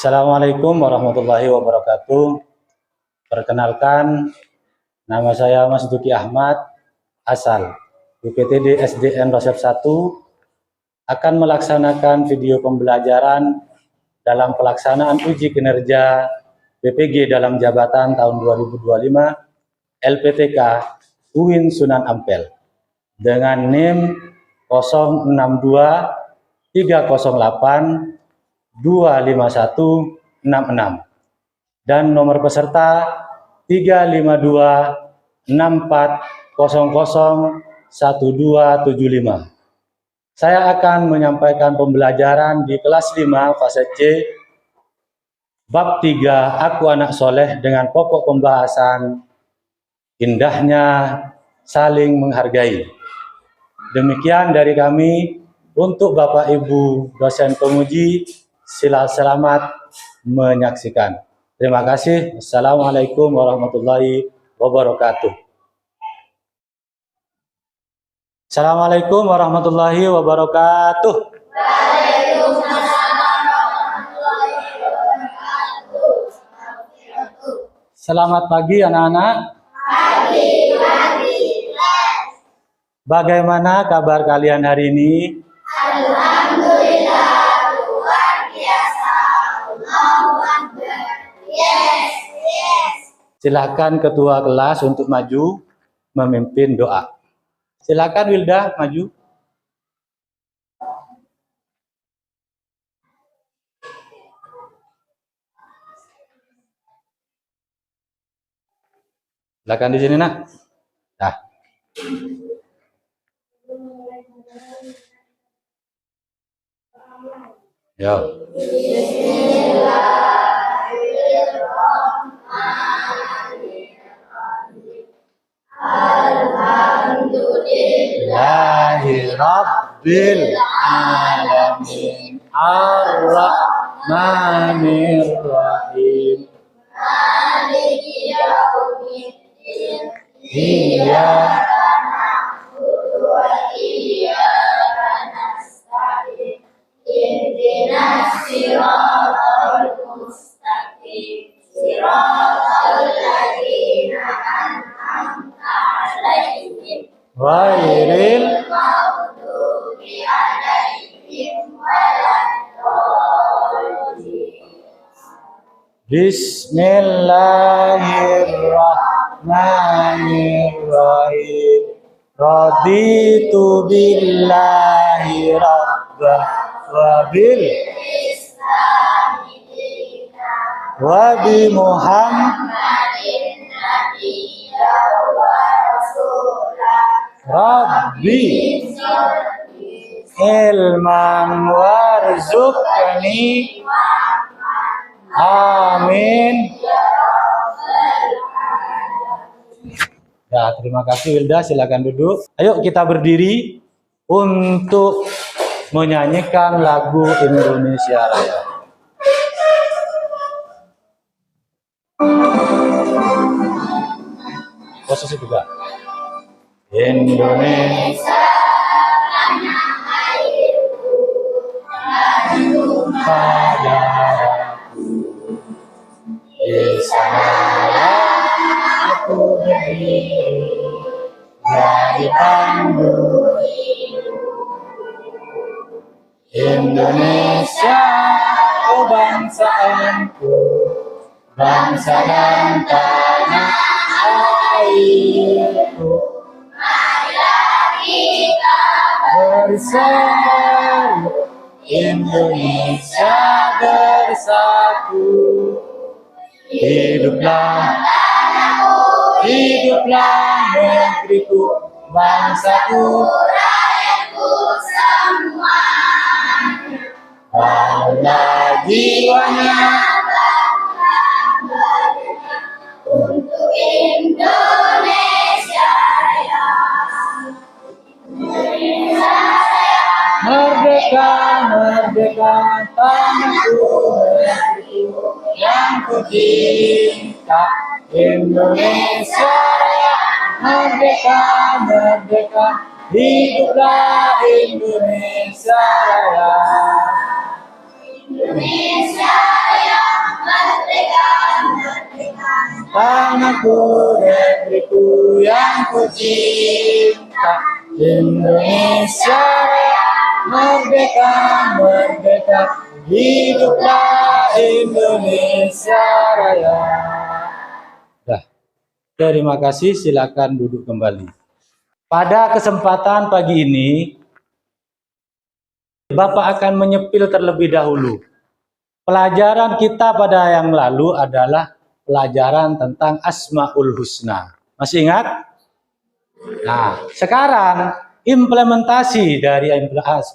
Assalamualaikum warahmatullahi wabarakatuh. Perkenalkan, nama saya Mas Duki Ahmad, asal UPTD SDN Rosep 1, akan melaksanakan video pembelajaran dalam pelaksanaan uji kinerja BPG dalam jabatan tahun 2025 LPTK UIN Sunan Ampel dengan NIM 062 308 25166 dan nomor peserta 35264001275. Saya akan menyampaikan pembelajaran di kelas 5 fase C bab 3 Aku Anak Soleh dengan pokok pembahasan indahnya saling menghargai. Demikian dari kami. Untuk Bapak Ibu dosen penguji, selamat menyaksikan. Terima kasih. Assalamualaikum warahmatullahi wabarakatuh. Assalamualaikum warahmatullahi wabarakatuh. Selamat pagi anak-anak. Bagaimana kabar kalian hari ini? Alhamdulillah, luar biasa. Allahu Akbar. Yes. Silakan ketua kelas untuk maju memimpin doa. Silakan Wilda maju. Silakan di sini, Nak. Nah. Yo. Alhamdulillahirabbil alamin arrahmanirrahim Maliki yaumiddin. Iyyaka na'budu wa iyyaka nasta'in. Ihdinas siratal mustaqim. Siratal ladzina an'amta 'alaihim ghairil maghdubi 'alaihim waladdallin. Bismillahirrahmanirrahim. Raditu billahi rabba wa bil Islami dina wa bi Muhammadin nabiyya wa rasulah. Rabbi ilman warzuqni. Amin. Ya, terima kasih Wilda, silakan duduk. Ayo kita berdiri untuk menyanyikan lagu Indonesia Raya. Posisi juga. Indonesia tanah airku, padaku, di sana aku berdiri, jadi pandu. Indonesia, oh bangsaanku, bangsa dan tanah airku. marilah kita Bersatu, Indonesia bersatu. Hiduplah tanahku, hiduplah negeriku, bangsaku, rakyatku semua. bangga jiwanya Untuk Indonesia Raya. Indonesia Raya. merdeka, merdeka, tanahku, negeriku yang kucinta. Indonesia Raya, merdeka, merdeka, hiduplah Indonesia Raya. Indonesia Raya. tanahku, negeriku yang ku cinta. Indonesia Raya, merdeka, merdeka, hiduplah Indonesia Raya. Dah, terima kasih, silakan duduk kembali. Pada kesempatan pagi ini, Bapak akan menyepil terlebih dahulu. Pelajaran kita pada yang lalu adalah pelajaran tentang Asmaul Husna. Masih ingat? Nah, sekarang implementasi dari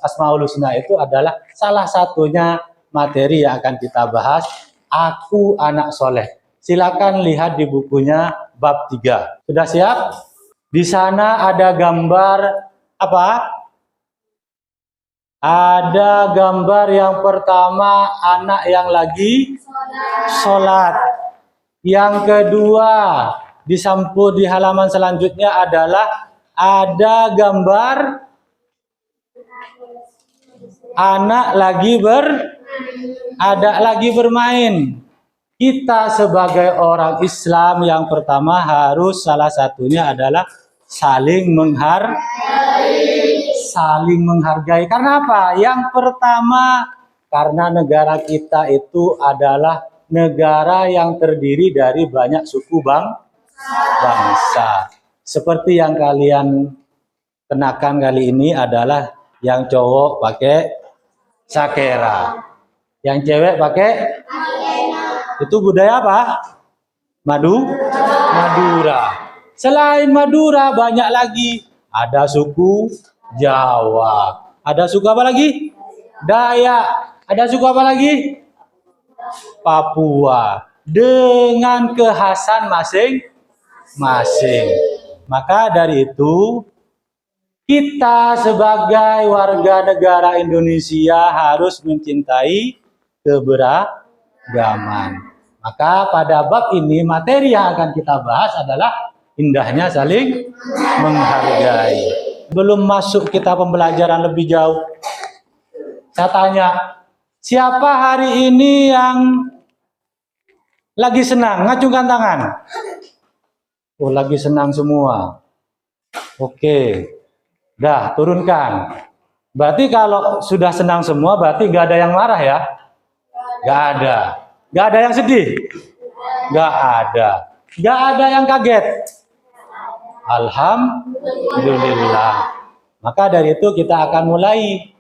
Asmaul Husna itu adalah salah satunya materi yang akan kita bahas, Aku Anak Soleh. Silakan lihat di bukunya bab 3. Sudah siap? Di sana ada gambar apa? Ada gambar yang pertama anak yang lagi sholat. Yang kedua di halaman selanjutnya adalah ada gambar anak lagi bermain. Kita sebagai orang Islam yang pertama harus salah satunya adalah saling menghargai. Karena apa? Yang pertama, karena negara kita itu adalah negara yang terdiri dari banyak suku bangsa. Seperti yang kalian kenakan kali ini adalah yang cowok pakai sakera, yang cewek pakai itu budaya apa? Madura. Selain Madura banyak lagi. Ada suku Jawa. Ada suku apa lagi? Dayak. Ada suku apa lagi? Papua. Dengan kekhasan masing-masing. Maka dari itu, kita sebagai warga negara Indonesia harus mencintai keberagaman. Maka pada bab ini materi yang akan kita bahas adalah indahnya saling menghargai. Belum masuk kita pembelajaran lebih jauh, saya tanya, siapa hari ini yang lagi senang? Ngacungkan tangan. Oh, lagi senang semua. Oke, dah turunkan. Berarti kalau sudah senang semua, berarti gak ada yang marah ya? Gak ada. Gak ada yang sedih? Gak ada. Gak ada yang kaget? Alhamdulillah. Maka dari itu kita akan mulai.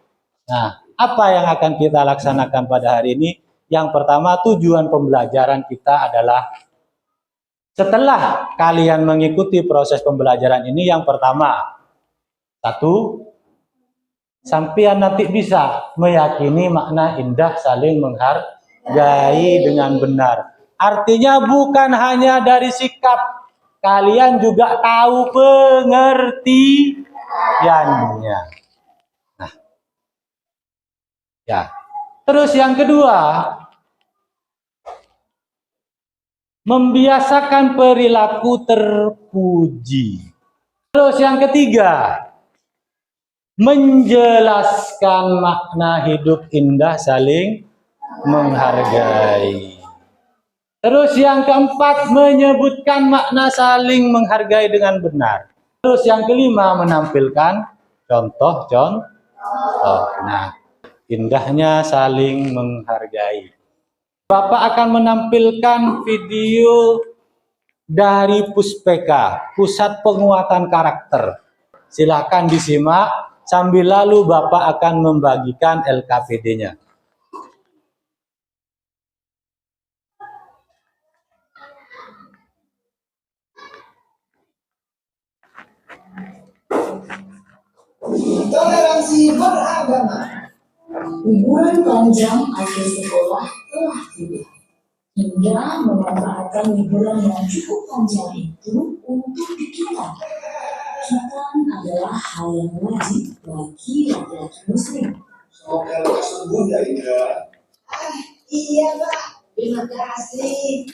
Nah, apa yang akan kita laksanakan pada hari ini? Yang pertama, tujuan pembelajaran kita adalah setelah kalian mengikuti proses pembelajaran ini, yang pertama, satu, sampean nanti bisa meyakini makna indah saling menghargai dengan benar. Artinya bukan hanya dari sikap, kalian juga tahu pengertiannya. Nah, ya. Terus yang kedua, membiasakan perilaku terpuji. Terus yang ketiga, menjelaskan makna hidup indah saling menghargai. Terus yang keempat, menyebutkan makna saling menghargai dengan benar. Terus yang kelima, menampilkan contoh. Nah, indahnya saling menghargai. Bapak akan menampilkan video dari Puspeka, Pusat Penguatan Karakter. Silakan disimak, sambil lalu Bapak akan membagikan LKPD-nya. Toleransi beragama. Liburan panjang akhir sekolah telah tiba. Hingga memanfaatkan liburan yang cukup panjang itu untuk dikitan. Kitan adalah hal yang wajib bagi laki-laki muslim. Semoga lekas sembuh ya Indra. Iya Pak, terima kasih.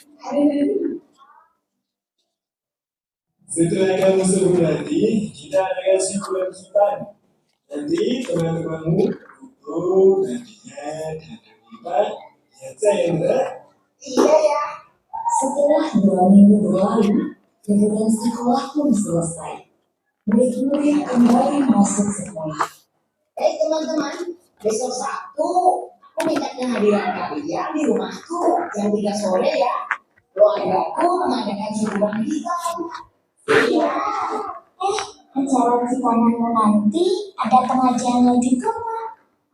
Setelah kamu sembuh nanti, kita akan simpulan kitan. Nanti teman-temanmu duduk nantinya dan terlibat. Ya Indra. Iya ya, Setelah 2 minggu berlalu, liburan sekolah pun selesai. Murid-murid kembali masuk sekolah. Teman-teman, besok Sabtu aku minta kehadiran kalian di rumahku jam 3 sore ya. Keluargaku mengadakan syukuran kita. Iya. Acara kita nanti ada pengajiannya juga, Pak.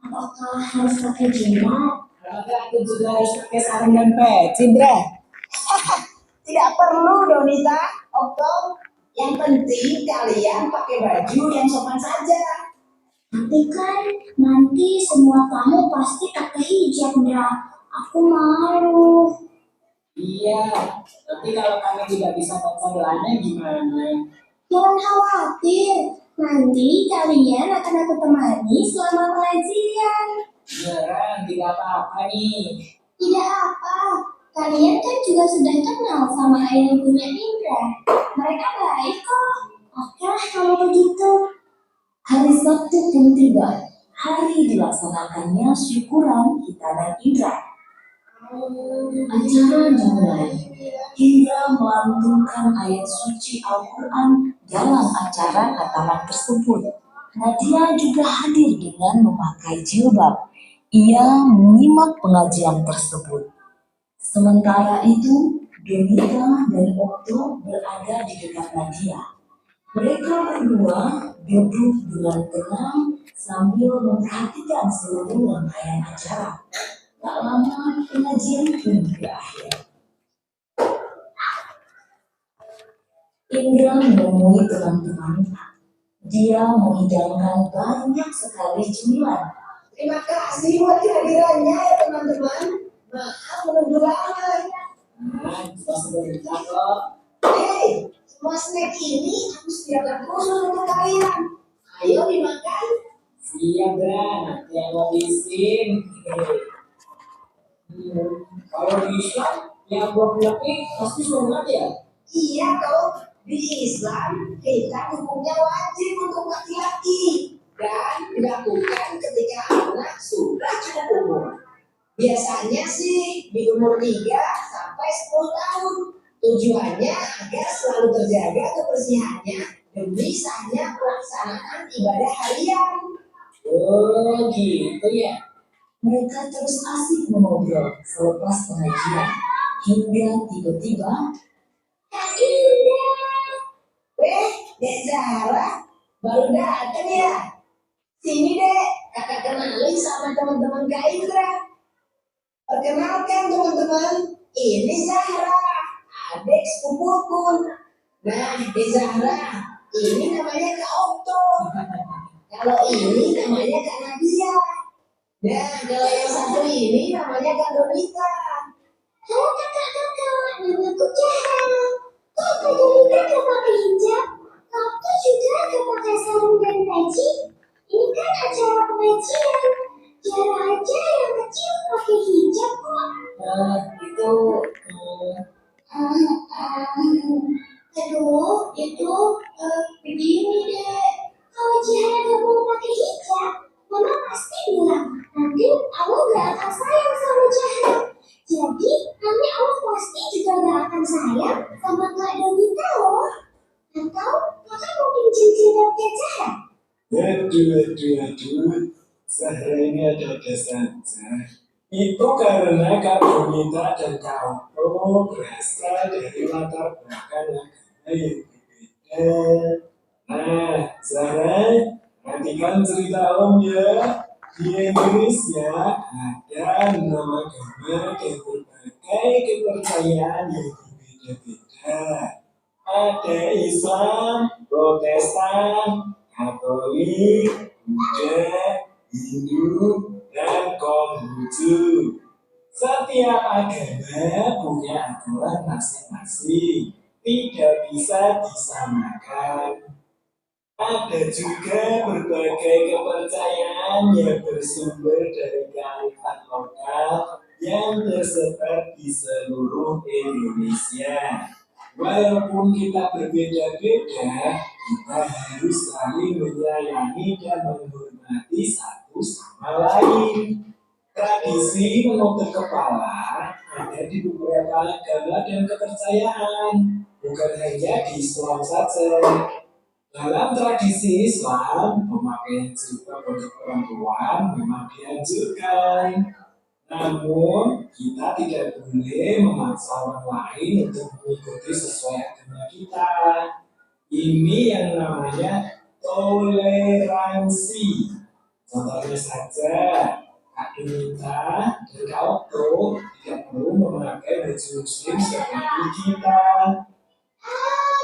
Apakah harus pakai jilbab? Apakah aku juga harus pakai sarung dan peci, Bre? Tidak perlu, Donita. Okto, yang penting kalian pakai baju yang sopan saja. Tapi kan nanti semua tamu pasti pakai hijab, Ndra. Aku malu. Iya, tapi kalau kami tidak bisa baca doanya gimana? Jangan khawatir, nanti kalian akan aku temani selama pengajian. Beneran, tidak apa-apa nih. Tidak apa, kalian kan juga sudah kenal sama ayah ibunya Indra. Mereka baik kok. Oke lah kalau begitu. Hari Sabtu pun tiba. Hari dilaksanakannya syukuran kita dan Indra. Acara dimulai. Indra melantunkan ayat suci Al-Quran dalam acara kataman tersebut. Nadia juga hadir dengan memakai jilbab. Ia menyimak pengajian tersebut. Sementara itu, Donita dan Okto berada di dekat Nadia. Mereka berdua duduk dengan tenang sambil memperhatikan seluruh rangkaian acara. Tak lama pengajian pun berakhir. Indra menemui teman-temannya. Dia menghidangkan banyak sekali cemilan. Terima kasih buat kehadirannya ya teman-teman. Maaf menunggu lama. Kita sudah berita kok. Hei, semua snack ini aku sediakan khusus untuk kalian. Ayo dimakan. Siap, Bra. Nanti yang mau bisin. Kalau di Islam, yang buat laki pasti sunat ya? Iya, kau. Di Islam, kita hukumnya wajib untuk laki-laki. Dan dilakukan ketika anak sudah cukup umur. Biasanya sih di umur 3 sampai 10 tahun. Tujuannya agar selalu terjaga kebersihannya demi sahnya pelaksanaan ibadah harian. Oh gitu ya. Mereka terus asik mengobrol selepas pengajian. Hingga tiba-tiba, Kak Indah. Dek Zahra, baru datang ya? Sini dek, kakak kenalin sama teman-teman Kak Indra. Perkenalkan teman-teman, ini Zahra, adik sepupuku. Nah, Dek Zahra, ini namanya Kak Okto. Kalau ini namanya Kak Nadia. Nah, kalau yang satu ini namanya Kak Donita. Halo kakak-kakak, namaku Zahra. Kok Kak Donita gak pakai hijab? Kakak juga gak pakai sarung dan peci? Ini kan acara pengajian. Jarang aja yang kecil pakai hijab kok. Itu Aduh, itu begini deh. Kalau Zahra gak mau pakai hijab, Mama pasti bilang, nanti Allah gak akan sayang sama Zahra. Jadi, nanti Allah pasti juga gak akan sayang sama Kak Donita loh. Atau kakak mau pinjam jilbabnya Zahra? Aduh. Zahra ini ada-ada saja. Itu karena Kak Donita dan Kak Okto berasal dari latar belakang agama yang berbeda. Nah, Zahra, perhatikan cerita Om ya. Di Indonesia ada 6 agama dan berbagai kepercayaan yang berbeda-beda. Ada Islam, Protestan, Katolik, Buddha, Hindu, dan Konghucu. Setiap agama punya aturan masing-masing, tidak bisa disamakan. Ada juga berbagai kepercayaan yang bersumber dari kearifan lokal yang tersebar di seluruh Indonesia. Walaupun kita berbeda-beda, kita harus saling menyayangi dan menghormati satu sama lain. Tradisi menutup kepala di beberapa agama dan kepercayaan, bukan hanya di Islam saja. Dalam tradisi Islam, pemakaian jilbab untuk perempuan memang dianjurkan. Namun, kita tidak boleh memaksa orang lain untuk mengikuti sesuai agama kita. Ini yang namanya toleransi. Contohnya saja, Kak Dunita dan Kak Okto tidak perlu memakai baju muslim seperti kita.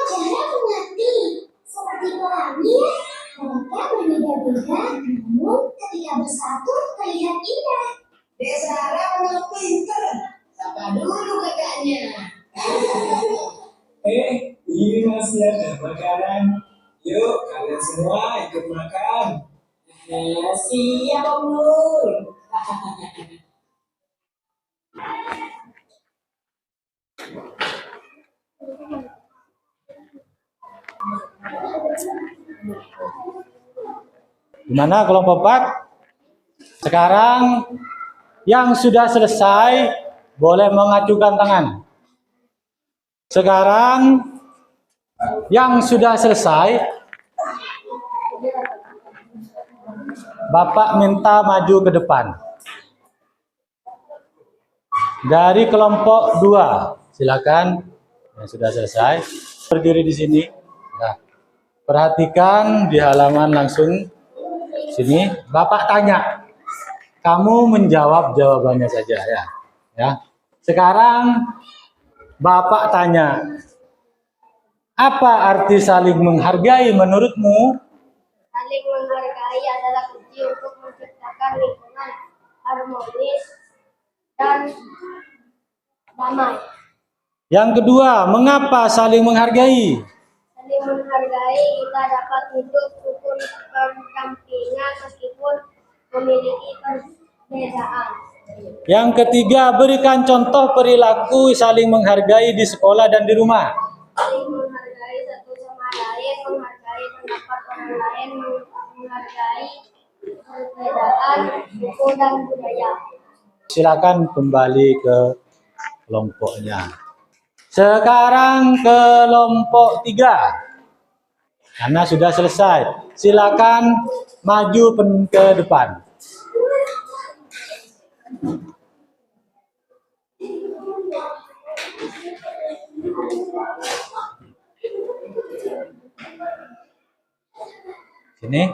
Zahra mengerti. Seperti pelangi ya. Mereka berbeda-beda, namun ketika bersatu terlihat indah. Zahra memang pinter. Sapa dulu kakaknya. Ini masih ada makanan. Yuk, kalian semua ikut makan. Siap Om Nur. Gimana kelompok 4? Sekarang yang sudah selesai boleh mengajukan tangan. Sekarang yang sudah selesai, Bapak minta maju ke depan. Dari kelompok 2, silakan. Yang sudah selesai, berdiri di sini. Nah, perhatikan di halaman langsung sini. Bapak tanya, kamu menjawab jawabannya saja ya. Ya. Sekarang Bapak tanya, apa arti saling menghargai menurutmu? Saling menghargai adalah kunci untuk menciptakan lingkungan harmonis dan damai. Yang kedua, mengapa saling menghargai? Saling menghargai kita dapat hidup rukun berdampingan meskipun memiliki perbedaan. Yang ketiga, berikan contoh perilaku saling menghargai di sekolah dan di rumah. Saling menghargai satu sama lain, menghargai pendapat orang lain, menghargai perbedaan suku dan budaya. Silakan kembali ke kelompoknya. Sekarang kelompok 3. Karena sudah selesai. Silakan maju ke depan. Sini.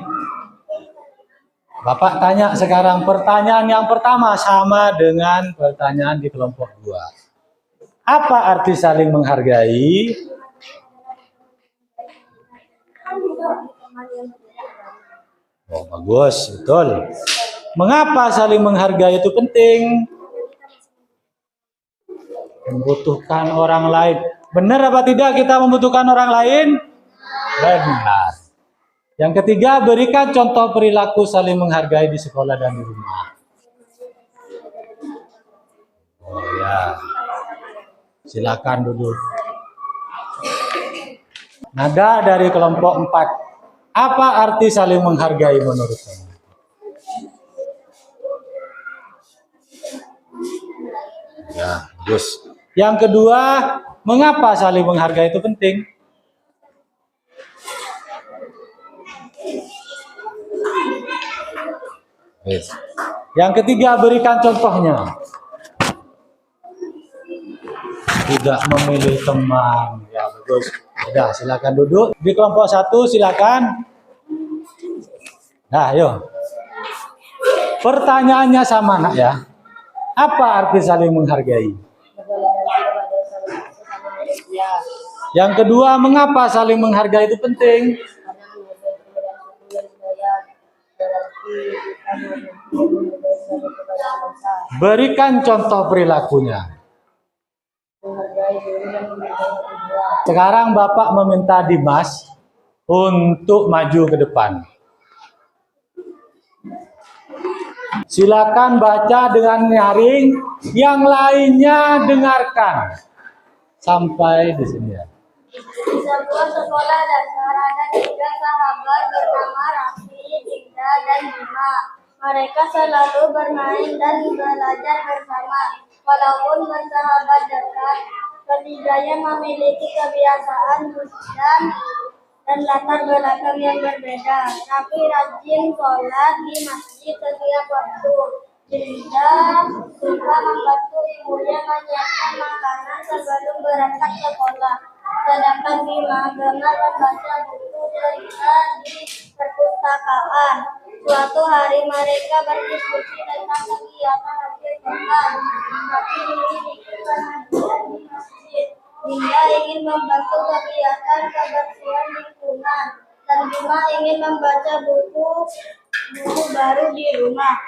Bapak tanya sekarang, pertanyaan yang pertama sama dengan pertanyaan di kelompok 2. Apa arti saling menghargai? Oh, bagus, betul. Mengapa saling menghargai itu penting? Membutuhkan orang lain. Benar apa tidak kita membutuhkan orang lain? Benar. Yang ketiga, berikan contoh perilaku saling menghargai di sekolah dan di rumah. Oh ya. Silakan duduk. Nada dari kelompok 4. Apa arti saling menghargai menurut kamu? Ya, bagus. Yang kedua, mengapa saling menghargai itu penting? Yes. Yang ketiga, berikan contohnya. Tidak memilih teman. Ya, bagus. Sudah, silakan duduk. Di kelompok 1, silakan. Nah, yuk. Pertanyaannya sama, nak ya. Apa arti saling menghargai? Yang kedua, mengapa saling menghargai itu penting? Berikan contoh perilakunya. Sekarang Bapak meminta Dimas untuk maju ke depan. Silakan baca dengan nyaring, yang lainnya dengarkan. Sampai di sini ya. Di sebuah sekolah dasar ada 3 sahabat bernama Raffi, Dinda, dan Bima. Mereka selalu bermain dan belajar bersama. Walaupun bersahabat dekat, ketiganya memiliki kebiasaan dan latar belakang yang berbeda. Tapi rajin sholat di masjid setiap waktu. Dinda suka membantu ibunya menyiapkan makanan sebelum berangkat ke sekolah. Sedangkan Bima gemar membaca buku cerita di perpustakaan. Suatu hari mereka berdiskusi tentang kegiatan akhir pekan. Tapi ini bikin pengajian di masjid. Dinda ingin membantu kegiatan kebersihan lingkungan dan Bima ingin membaca buku baru di rumah.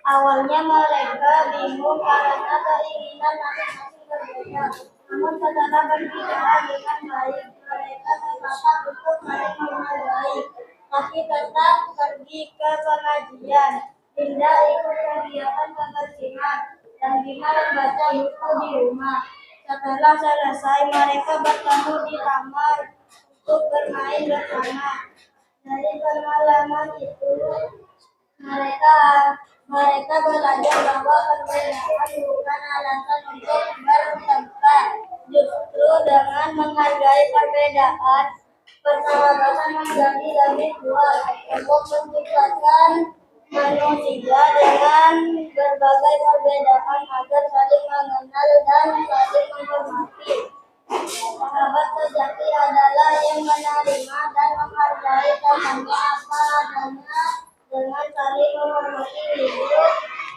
Awalnya mereka bingung karena keinginan masing-masing berbeda. Namun setelah berbicara dengan baik, mereka sepakat untuk saling menghargai. Tapi tetap pergi ke pengajian. Dinda ikut kegiatan kebersihan dan Bima membaca buku di rumah. Setelah selesai, mereka bertemu di kamar untuk bermain bersama. Dari pengalaman itu, mereka belajar bahwa perbedaan bukan alasan untuk bertengkar. Justru dengan menghargai perbedaan, persahabatan menjadi lebih kuat untuk menciptakan manusia dengan berbagai perbedaan agar saling mengenal dan saling menghormati. Sahabat sejati adalah yang menerima dan menghargai temannya apa adanya dengan saling menghormati hidup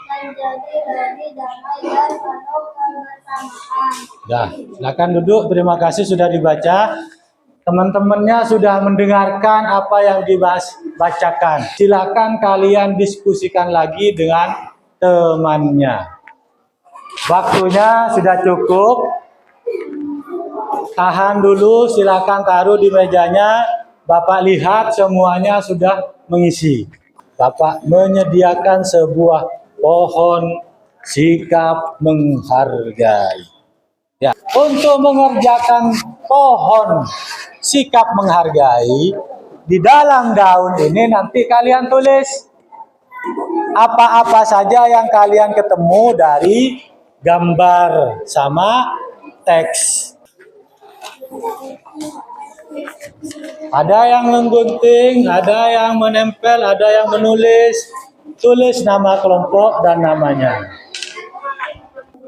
menjadi lebih damai dan penuh kebersamaan. Dah, silakan duduk. Terima kasih sudah dibaca. Teman-temannya sudah mendengarkan apa yang dibacakan. Silakan kalian diskusikan lagi dengan temannya. Waktunya sudah cukup. Tahan dulu, silakan taruh di mejanya. Bapak lihat semuanya sudah mengisi. Bapak menyediakan sebuah pohon sikap menghargai. Ya, untuk mengerjakan pohon sikap menghargai, di dalam daun ini nanti kalian tulis apa-apa saja yang kalian ketemu dari gambar sama teks. Ada yang menggunting, ada yang menempel, ada yang menulis. Tulis nama kelompok dan namanya.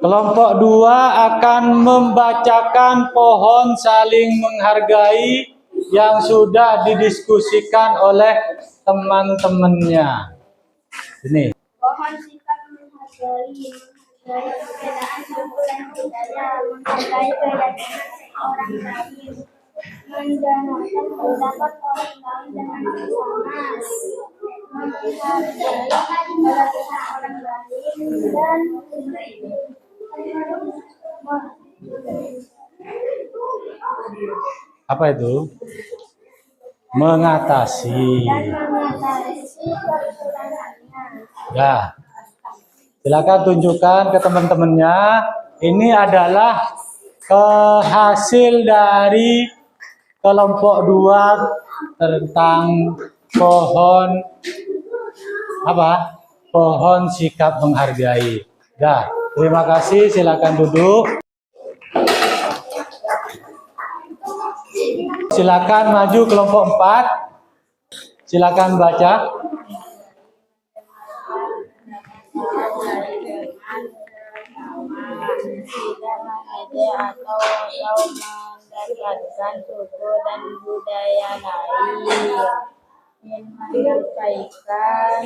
Kelompok 2 akan membacakan pohon saling menghargai yang sudah didiskusikan oleh teman-temannya. Ini. Pohon sikap menghargai perbedaan suku dan budaya, menghargai keyakinan orang lain, mendengarkan pendapat orang lain dengan bersama, menghargai keyakinan orang lain dan Apa itu? Mengatasi. kekurangannya. Ya. Silakan tunjukkan ke teman-temannya. Ini adalah hasil dari kelompok 2 tentang pohon apa? Pohon sikap menghargai. Dah, terima kasih. Silakan duduk. Silakan maju kelompok 4. Silakan baca. Tidak mengejek atau mendekatkan suku dan budaya lain, menyampaikan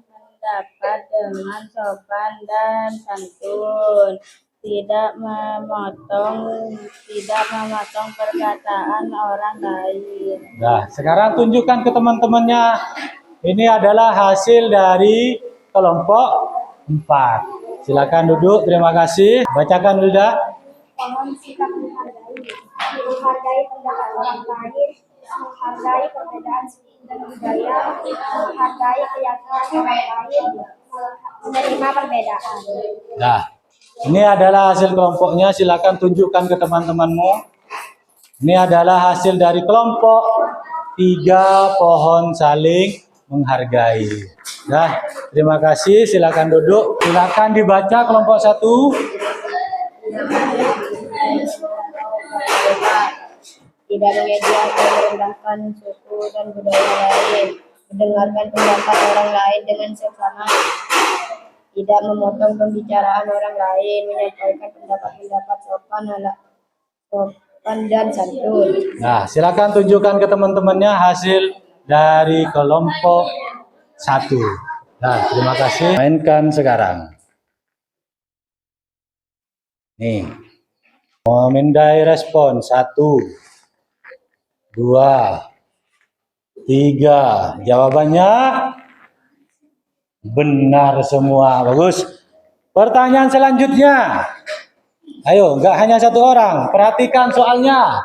pendapat dengan sopan dan santun, tidak memotong perkataan orang lain. Nah, sekarang tunjukkan ke teman-temannya. Ini adalah hasil dari kelompok 4. Silakan duduk, terima kasih. Bacakan Lida. Pohon sikap menghargai pendapat orang lain, menghargai perbedaan suku dan budaya, menghargai keyakinan orang lain, menerima perbedaan. Nah, ini adalah hasil kelompoknya. Silakan tunjukkan ke teman-temanmu. Ini adalah hasil dari kelompok 3 pohon saling menghargai. Nah, Terima kasih, silakan duduk. Silakan dibaca kelompok 1. Tidak mengejar dan merendahkan suku dan budaya lain, mendengarkan pendapat orang lain dengan seksama, tidak memotong pembicaraan orang lain, menyampaikan pendapat-pendapat sopan dan santun. Nah, silakan tunjukkan ke teman-temannya hasil dari kelompok 1. Nah, terima kasih. Mainkan sekarang. Nih, memindai respon 1, 2, 3. Jawabannya benar semua. Bagus. Pertanyaan selanjutnya. Ayo, nggak hanya 1 orang. Perhatikan soalnya.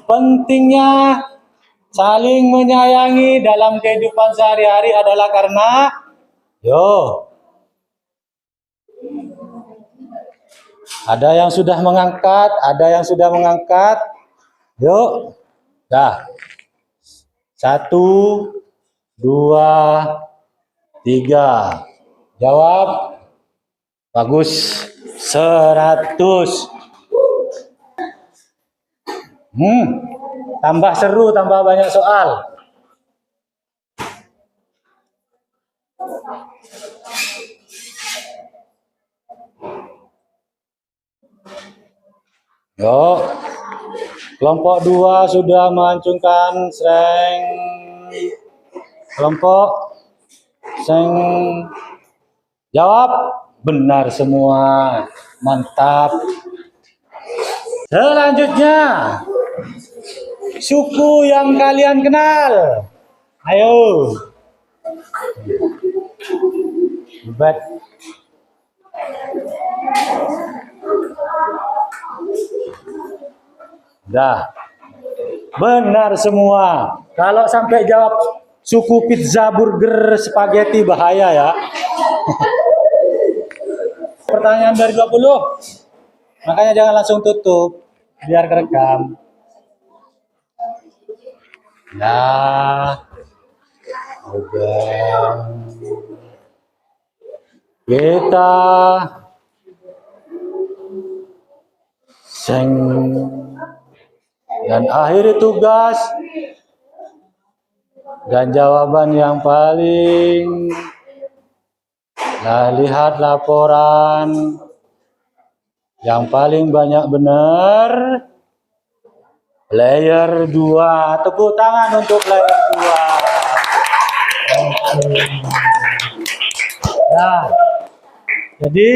Pentingnya saling menyayangi dalam kehidupan sehari-hari adalah karena ada yang sudah mengangkat, Yuk. Dah. 1, 2, 3. Jawab. Bagus. 100. Tambah seru, tambah banyak soal. Yuk. Kelompok 2 sudah mengacungkan sreng. Kelompok seng. Jawab benar semua. Mantap. Selanjutnya, suku yang kalian kenal. Ayo. Hebat. Dah. Benar semua. Kalau sampai jawab suku pizza, burger, spaghetti bahaya ya. Pertanyaan dari 20. Makanya jangan langsung tutup biar kerekam. Nah. Udah. Kita dan akhiri tugas dan jawaban yang paling. Nah, lihat laporan yang paling banyak benar. Player 2. Tepuk tangan untuk player 2. Nah, jadi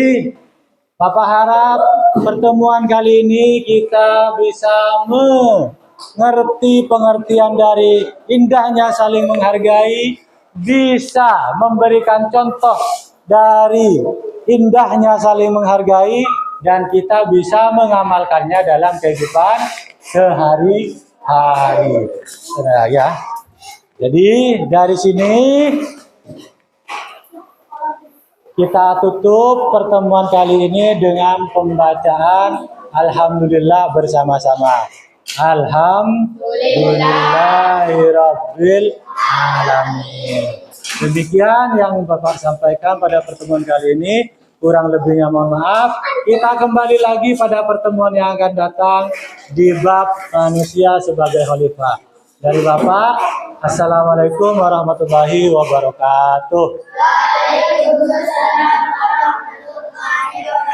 Bapak harap pertemuan kali ini kita bisa mengerti pengertian dari indahnya saling menghargai, bisa memberikan contoh dari indahnya saling menghargai, dan kita bisa mengamalkannya dalam kehidupan sehari-hari. Nah, ya. Jadi dari sini kita tutup pertemuan kali ini dengan pembacaan Alhamdulillah bersama-sama. Alhamdulillahirabbil alamin. Demikian yang Bapak sampaikan pada pertemuan kali ini. Kurang lebihnya mohon maaf. Kita kembali lagi pada pertemuan yang akan datang di bab manusia sebagai khalifah. Dari Bapak, Assalamualaikum warahmatullahi wabarakatuh. Waalaikumsalam warahmatullahi wabarakatuh.